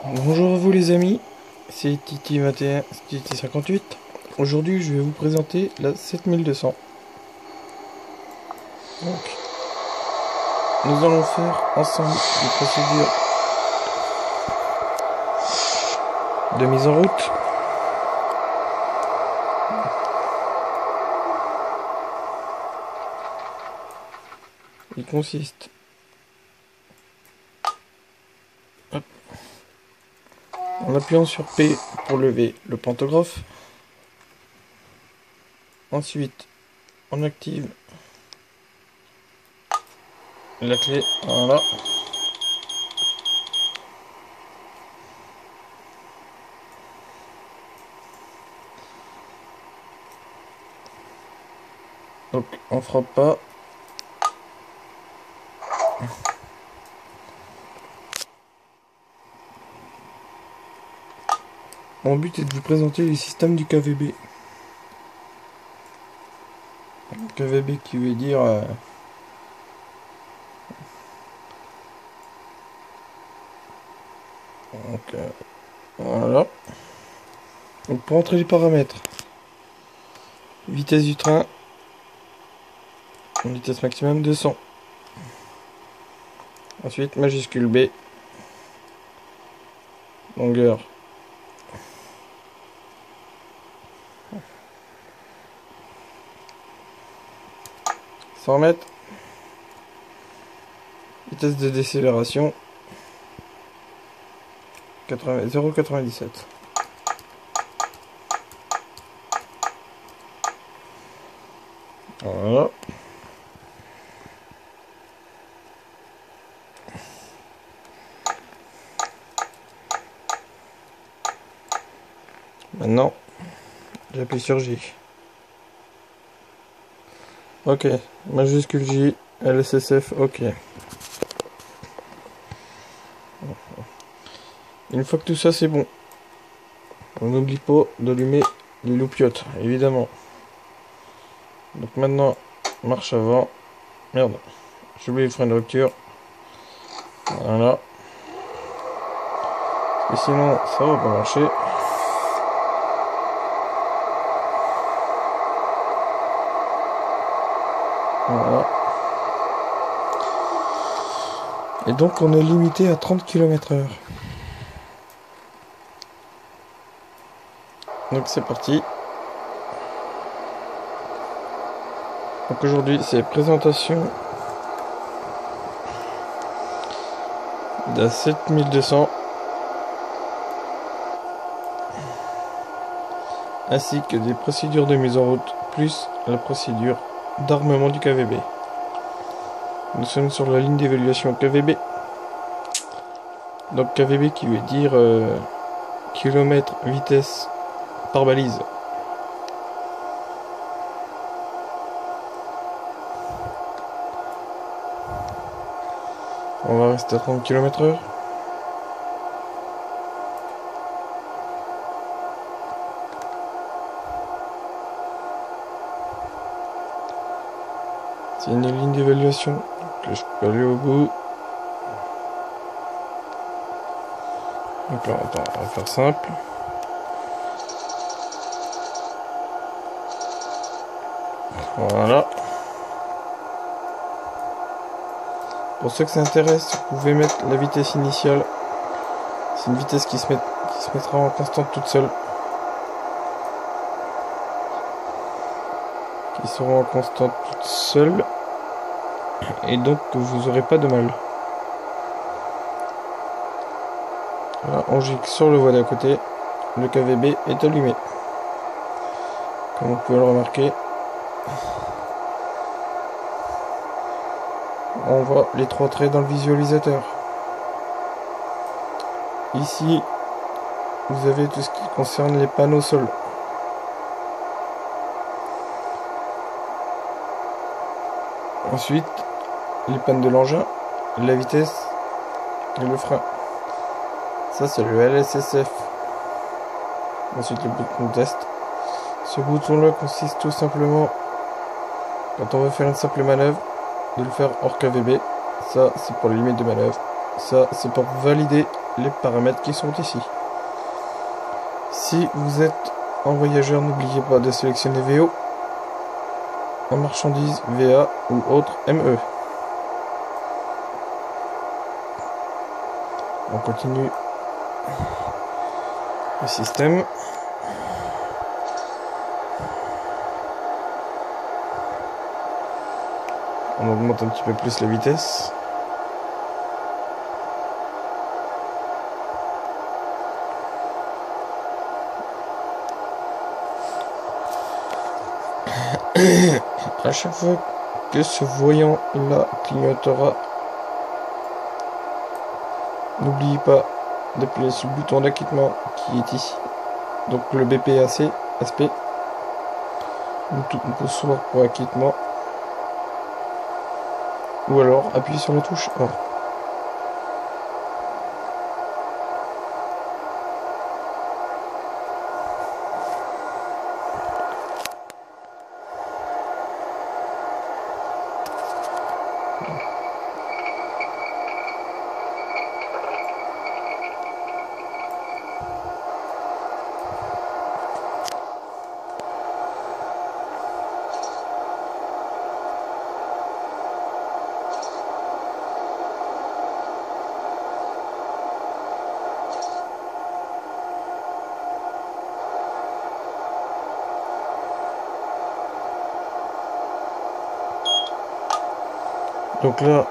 Bonjour à vous les amis, c'est Titi21, Titi58. Aujourd'hui je vais vous présenter la 7200. Donc nous allons faire ensemble les procédures de mise en route. Il consiste en appuyant sur P pour lever le pantographe. Ensuite on active la clé, voilà. Donc on frappe pas. Mon but est de vous présenter les systèmes du KVB. KVB qui veut dire voilà. Donc pour entrer les paramètres, vitesse du train, vitesse maximum 200. Ensuite majuscule B, longueur 100 mètres, vitesse de décélération 0,97. Voilà. Maintenant, j'appuie sur J. Ok, majuscule J, LSSF, ok. Une fois que tout ça c'est bon, on n'oublie pas d'allumer les loupiottes, évidemment. Donc maintenant, marche avant. Merde, j'ai oublié le frein de rupture. Voilà. Et sinon, ça va pas marcher. Voilà. Et donc on est limité à 30 km/h. Donc c'est parti. Donc aujourd'hui c'est présentation de la 7200 ainsi que des procédures de mise en route plus la procédure d'armement du KVB. Nous sommes sur la ligne d'évaluation KVB. Donc KVB qui veut dire kilomètre vitesse par balise. On va rester à 30 km/h. C'est une ligne d'évaluation que je peux aller au bout. Donc là, attends, on va faire simple. Voilà. Pour ceux que ça intéresse, vous pouvez mettre la vitesse initiale. C'est une vitesse qui se mettra en constante toute seule. Qui sera en constante toute seule. Et donc vous n'aurez pas de mal. Là, on gicle sur le voie d'à côté. Le KVB est allumé. Comme vous pouvez le remarquer. On voit les trois traits dans le visualisateur. Ici, vous avez tout ce qui concerne les panneaux sol. Ensuite, les pannes de l'engin, la vitesse et le frein. Ça, c'est le LSSF. Ensuite, le bouton test. Ce bouton-là consiste tout simplement, quand on veut faire une simple manœuvre, de le faire hors KVB. Ça, c'est pour les limites de manœuvre. Ça, c'est pour valider les paramètres qui sont ici. Si vous êtes en voyageur, n'oubliez pas de sélectionner VO, en marchandise VA ou autre ME. On continue le système. On augmente un petit peu plus la vitesse. À chaque fois que ce voyant-là clignotera, n'oubliez pas d'appuyer sur le bouton d'acquittement qui est ici. Donc le BPAC, SP, on peut soit pour acquittement, ou alors appuyer sur la touche A. Donc là,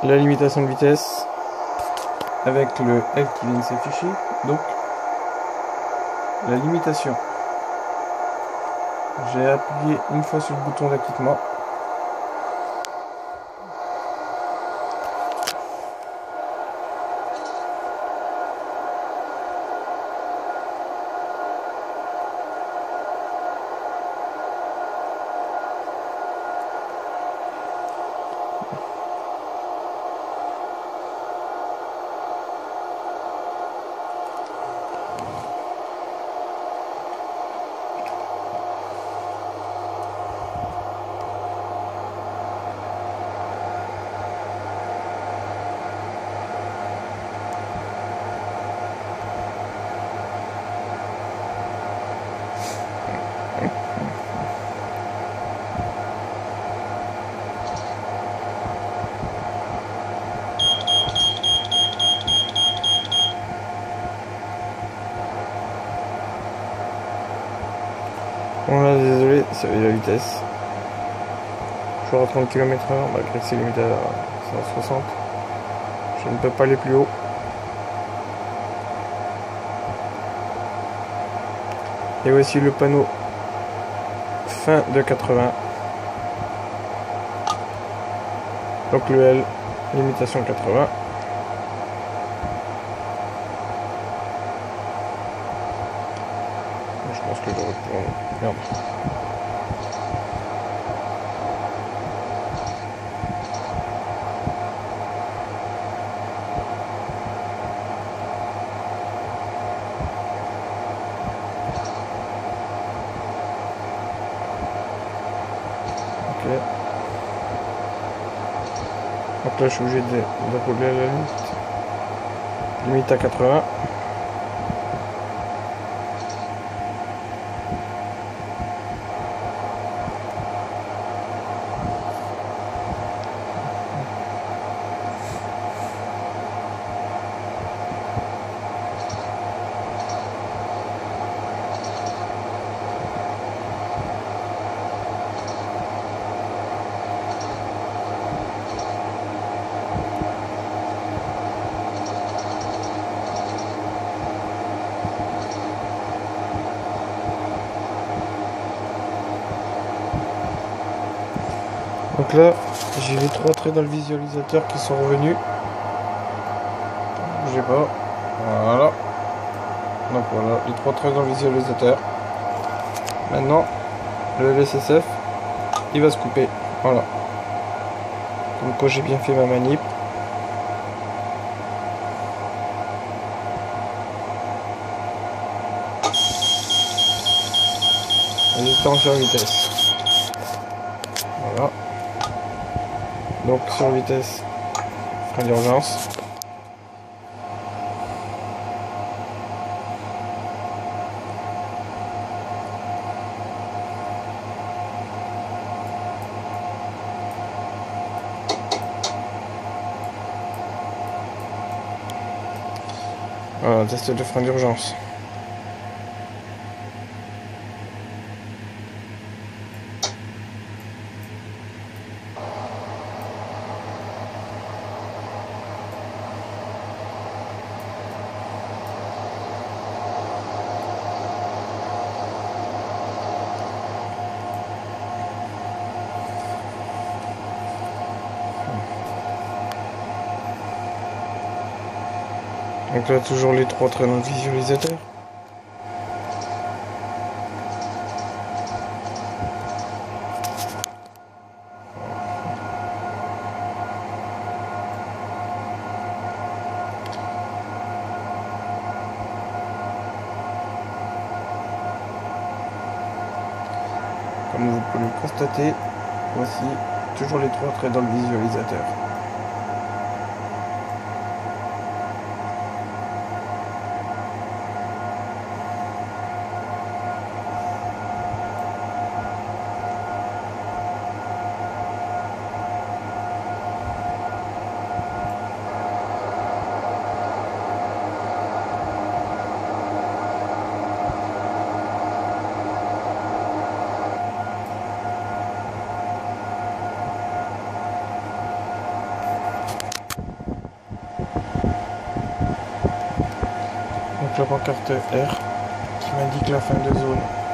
la limitation de vitesse avec le L qui vient de s'afficher. Donc, la limitation. J'ai appuyé une fois sur le bouton d'acquittement. Voilà, désolé, ça avait la vitesse. Toujours à 30 km/h, malgré que c'est limité à 160. Je ne peux pas aller plus haut. Et voici le panneau fin de 80. Donc le L, limitation 80. Je pense que j'aurais pu... Merde. Ok. Donc là je suis obligé de rouler à la limite à 80. Donc là, j'ai les 3 traits dans le visualisateur qui sont revenus. Bougez pas. Voilà. Donc voilà, les 3 traits dans le visualisateur. Maintenant, le LSSF, il va se couper. Voilà. Comme quoi j'ai bien fait ma manip. Il était en sur vitesse. Voilà. Donc sur vitesse, frein d'urgence. Voilà, test de frein d'urgence. Donc là, toujours les 3 traits dans le visualisateur. Comme vous pouvez le constater, voici toujours les 3 traits dans le visualisateur. Donc la pancarte R qui m'indique la fin de zone.